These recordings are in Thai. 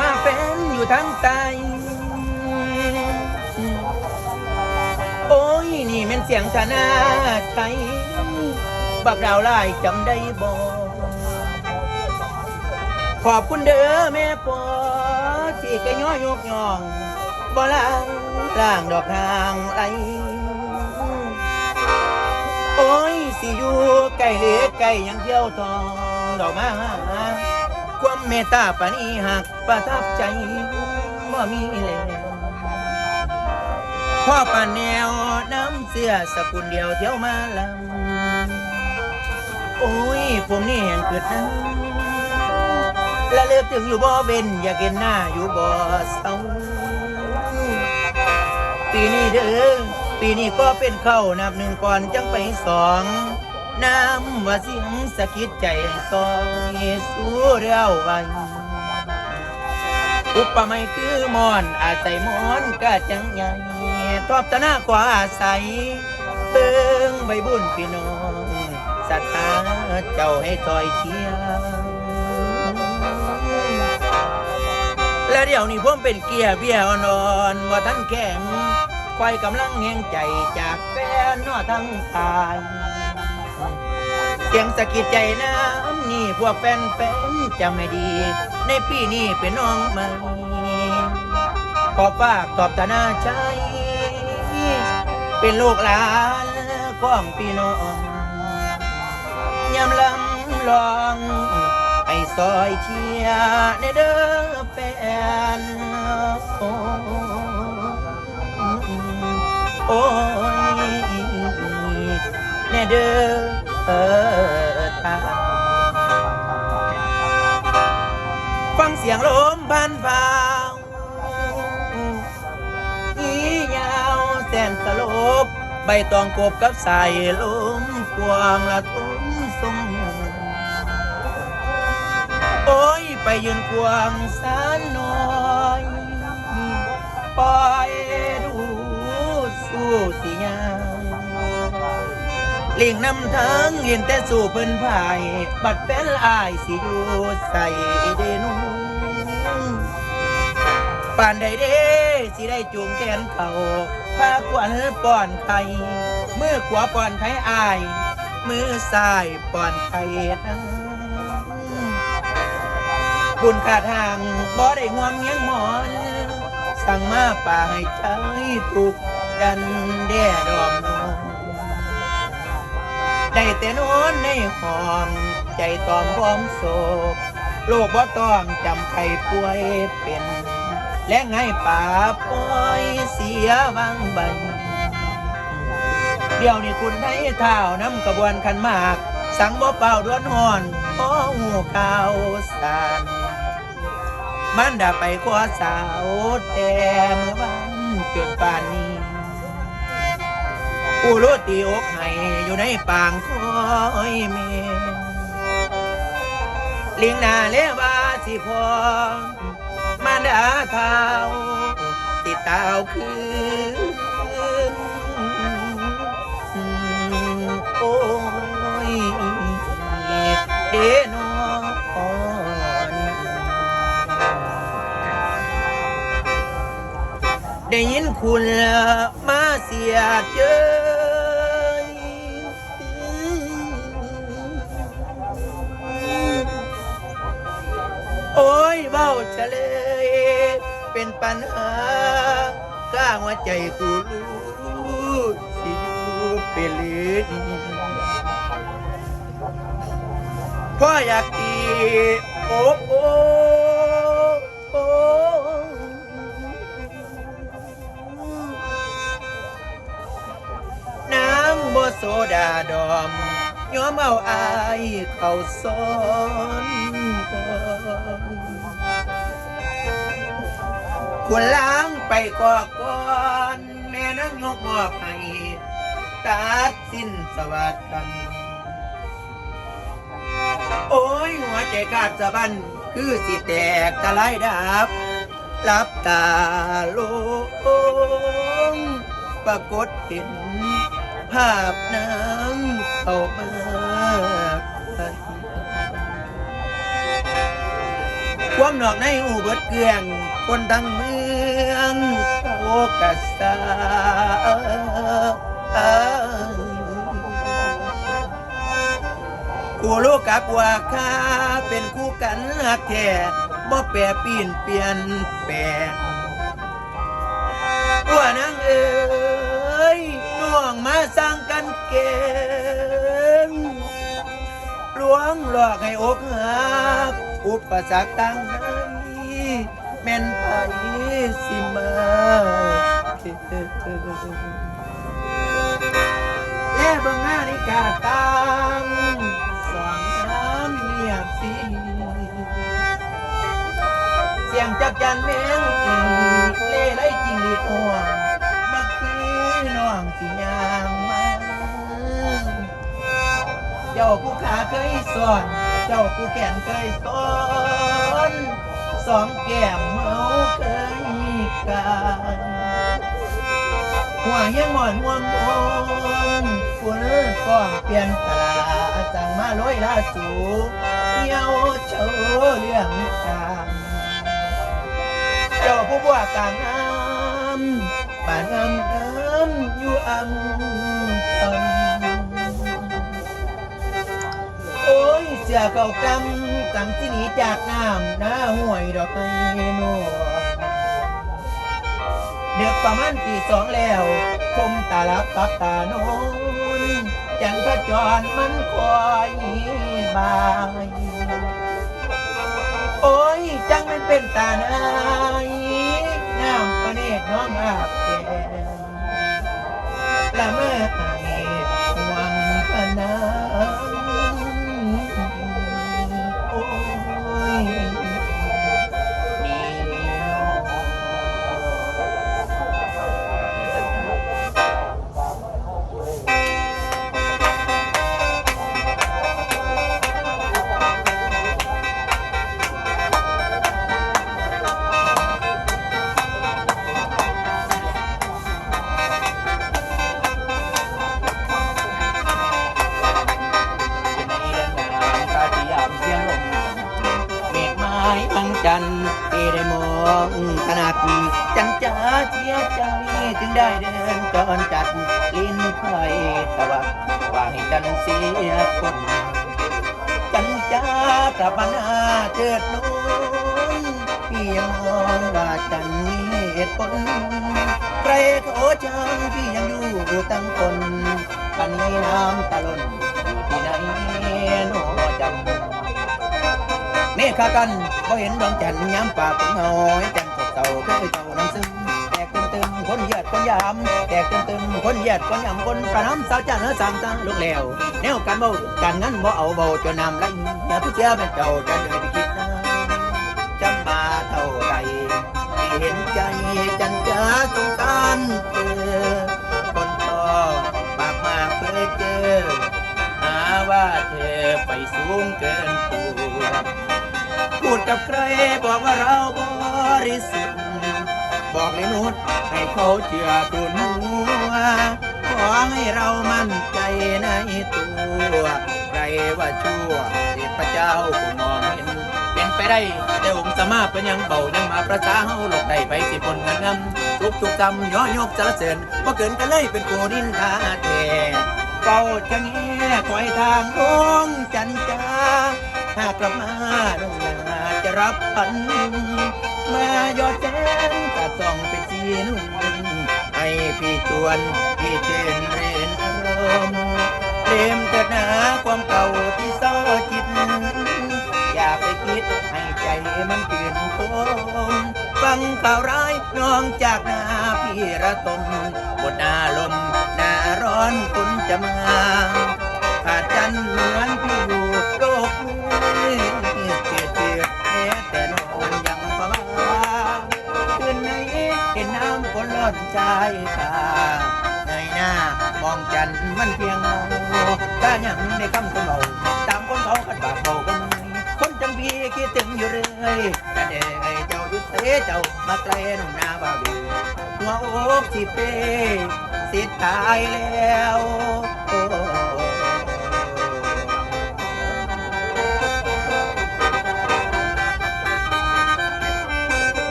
มาเป็นอยู่ทางใต้โอ้ยนี่เป็นเสียงธนาไทยบักดาวไล่จำได้บ่ขอบคุณเด้อแม่ปอที่กะย้อยกย่องบ่ล่างดอกทางไหลโอ้ยสิอยู่ใกล้เล็กใกล้ยังเที่ยวทองดอกมาความเมตตาปานีหักประทับใจบ่มีแล้วพ่อป่านแนวน้ำเสื้อสกุลเดียวเที่ยวมาลำโอ้ยผมนี่แห่งเกิดนะและเลือกถึงอยู่บ่เบนอยากเห็นหน้าอยู่บ่เศร้าปีนี้เด้อปีนี้ก็เป็นเข้านับหนึ่งก่อนจังไปสองน้ำว่าเสียงสะกิดใจซอยสู้เรียวไว้อุปมาคือมอนอาศัยมอนกะจังใหญ่ทอบตะหน้ากว่าอาศัยเบิ่งใบบุญพี่น้องศรัทธาเจ้าให้คอยเชียร์และเดี๋ยวนี้ผมเป็นเกียร์เบี้ยนอนว่าท่านแข็งคอยกำลังแห่งใจจากแฟนนอทั้งทายเสียงสะกิดใจน้ำนี่พวกแฟนจำไม่ดีในปีนี้เป็นน้องใหม่ขอฝากตอบตาหน้าใจเป็นลูกหลานของพี่น้องยำลำลองให้ซอยเชียร์ในเด้อแฟนโอ้ยแน่เด้อตาฟังเสียงลมพันพาวอียาวแสนสลบใบตองกบกับสายลมกวางละทุ่มส่งโอ้ยไปยืนกวางสานน้อยปล่อยดูสู้สิยาวเลี่ยงนำทางเห็นแต่สู่เพิ่นพายบัดเป็นอายสิอยู่ใส่เดนุป่านใดเด้สิได้จูงแขนเขาพาขวัญป้อนไข่มือขวาป้อนไข่อายมือซ้ายป้อนไข่นั้นบุญขาดห่างบ่ได้ห่วงเงี้ยงหมอนสั่งมาป่าให้ใจถูกดันแด่ดอมน้องได้แต่นอนในห้องใจตอมพร้อมโศกโลกบ่ต้องจำใครป่วยเป็นและไงป่าปล่อยเสียบางใบเดี๋ยวนี้คุณให้เท้าน้ำกระบวนขันมากสั่งบ่เป่าด้วนห่อนพอหูข่าวสารมันด่าไปขอสาวแต่เมื่อวันจนป่านนี้ผู้รู้ตีอกให้อยู่ในปางคอยเมเลี้ยงนาเลวาสิพอมาด่าเท้าติดเต้าคือโอ้ยเดนอนได้ยินคุณมาเสียดเยอะโอ้ยเบ้าเฉลยเป็นปัญหาข้างหัวใจกูรู้สิอยู่เป็นเลือดพ่ออยากตีโอ้โอ้โอ้น้ำบ่โซดาดอมย้อมเอาอายเข้าซ้อนควรล้างไปก่อนแม่นั่งยกมอบให้ตัดสิ้นสวัสดิ์กันโอ้ยหัวใจขาดสะบั้นคือสิแตกตะไลดับลับตาลงปรากฏเห็นภาพนางเข้ามาคว ความนอกในหูเบิดเกลื่องคนทั้งเมืองโอกาสาคู่ลูกกับว่าข้าเป็นคู่กันหักแท้บ่แปรปีนเปลี่ยนแปลงว่านางเอ๋ยน้องมาสร้างกันเก่งลวงหลอกให้อกหักอุปสรรคต่างใดแม่นไผสิมาและเบิ่งนาฬิกาตังสองน้ำเงียบสิเสียงจักจันแมงอีเล่ไล่จริงดีอ่วงบักคือน้องสิยางมาเจ้าผู้ขาเคยสอนเจ้าผู้แขนเคยสอนสองแก้มเมาเคยมีกันหัวยังหมอนห่วงโอนฝนฟ้องเปลี่ยนตลาสั่งมาลอยลาสูเที่ยวโชว์เรื่องการเจ้าผู้ว่าการน้ำบ้านน้ำอยู่อำตโอ้ยเสียเก่ากำสั่งที่หนีจากน้ำหน้าห่วยดอกไม้นวลเด็กประมาณตีสองแล้วคมตาลับปับตาโนนจันทร์จรมันคอยบายโอ้ยจังมันเป็นตาไหนน้ำประเนตรน้องอาบแก้มละเมื่อไหร่หวังพนาโอ้ยจันที่ได้มองขนาดจันจ้าเสียใจถึงได้เดินจอนจัดลิ้นไผ่ตะวักว่าให้จันเสียคนจันจ้ากลับมาหน้าเถิดน้องพี่ยังมองว่าจันมีเหตุผลใครเขาจังพี่ยังอยู่ตั้งคนปันนี้น้ำตาล้นอยู่ที่ไหนโนจันเมฆากันบ่เห็นดวงจันทร์ย้ำป่าปุ่งหอยจันทร์เก่าเคยเจ้าน้ำซึมแตกตึมคนเหยียดคนยำแตกตึมคนเหยียดคนยำคนประน้ำสาวจันทร์สามตาลูกแล้วแนวการเบาการงั้นบ่เอาเบาจนน้ำไหลอย่าผู้เสียเป็นเจ้าจะเลยไปคิดนะจำมาเท่าไรที่เห็นใจจันจ้าสงสารเธอคนพ่อปากมาเคยเจอหาว่าเธอไปสูงเกินตัวพูดกับใครบอกว่าเราบริสุทธิ์บอกเลยนุชให้เขาเชื่อตุนหัวขอให้เรามั่นใจในตัวใครว่าชั่วเทพเจ้าผู้มองเห็นเป็นไปได้แต่องค์สมาเป็นยังเบายังมาประสาเฮาหลกได้ไปสิบนเงินงำทุกจำย่อยกสารเสริญบ่เกินกันเลยเป็นกูดินทาแท้เฝ้าจะแง่คอยทางดวงจันจ้าหากกลับมาดวงนาจะรับพันมายอดแสนกระส่องเป็นสีนุ่นให้พี่ชวนพี่เจนเรนอารมณ์เต็มกระหนาความเก่าที่เศร้าจิตอย่าไปคิดให้ใจมันตื่นโคมฟังข่าวร้ายน้องจากหน้าพี่ระตมบนหน้าลมหน้าร้อนคุณจะมาขาดกันเหมือนพี่อยู่โลกนี้เจียดแต่นอนยังฟ้าคืนนี้เห็นน้ำฝนล้นใจตาในหน้ามองจันมันเพียงเงาถ้ายังได้คำคนเบาตามคนเขาขัดบาปเบากันคนจังพี่คิดถึงอยู่เรื่อยแต่เด็กเจ้าดุษเจ้ามาไกลหนุ่มนาบ่าวดีหัวอกที่เป้สิตายแล้ว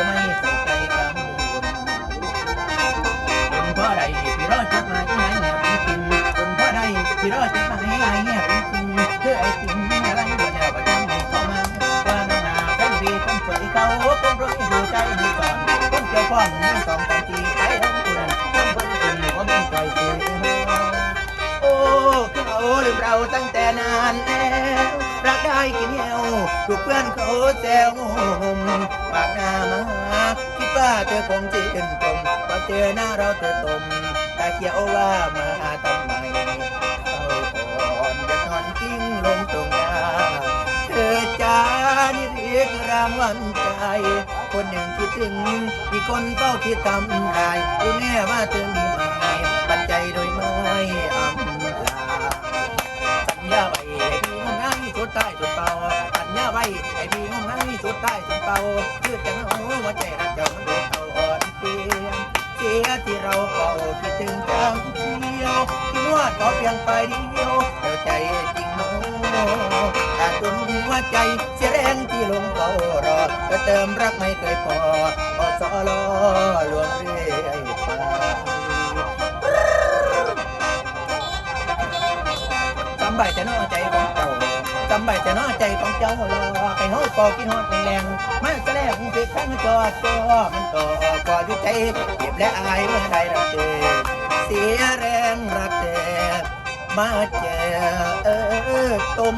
ไม่ใส่ใจกังวลเป็นเพราะใดพี่รอจดหมายหายเงียบจริงเป็นเพราะใดพี่รอจดหมายหายเงียบจริงคือไอ้สิ่งอะไรบ่แล้วประจำให้เข้ามาว่าน้องนาเป็นพี่คนสวยเขาคนรวยดูใจดีก่อนคนเกี่ยวข้องมีสองสามทีไปทั้งคนทั้งคนคนนี้ก็มีใจคุยโอ้เขาลืมเราตั้งแต่นานแล้วรักได้กี่เหนียวถูกเพื่อนเขาแซวปากหน้ามาคิดว่าเธอคงจะชื่นชมพอเจอหน้าเราเธอตมตาเขียวว่ามาทำไมเขาอ่อนจะนอนกิ้งลงตรงหน้าเธอจ้านี่เรียกรางวัลใจคนหนึ่งคิดถึงอีกคนเฝ้าคิดทำลายรู้แน่ว่าเธอมีไหมปัจจัยโดยไม่อำลาสัญญาไว้ให้พี่งมงายสุดท้ายสุดเป่าสัญญาไว้ให้พี่งมงายสุดท้ายสุดเป่าคือจังเอาหัวใจรักเจ้ามันโดนเอาอ่อนเปลี่ยนเสียที่เราเฝ้าคิดถึงเจ้าเที่ยวที่นวดขอเพียงไปเดียวเจ้าใจจริงโน้ขาดตุนหัวใจเสียแรงที่ลงเฝ้ารอเติมรักไม่เคยพอสอลอลวงเรื่อยไปจำใบแต่นอใจของเจ้าจำใบแต่นอใจของเจ้ารอให้เฮาปอกินฮอดแรงมาแสดงเป็นข้างจอมันต่อก่ออยู่ใจเจ็บและอายเมื่อใดรักเจอเสียแรงรักแต่มาเจอต้ม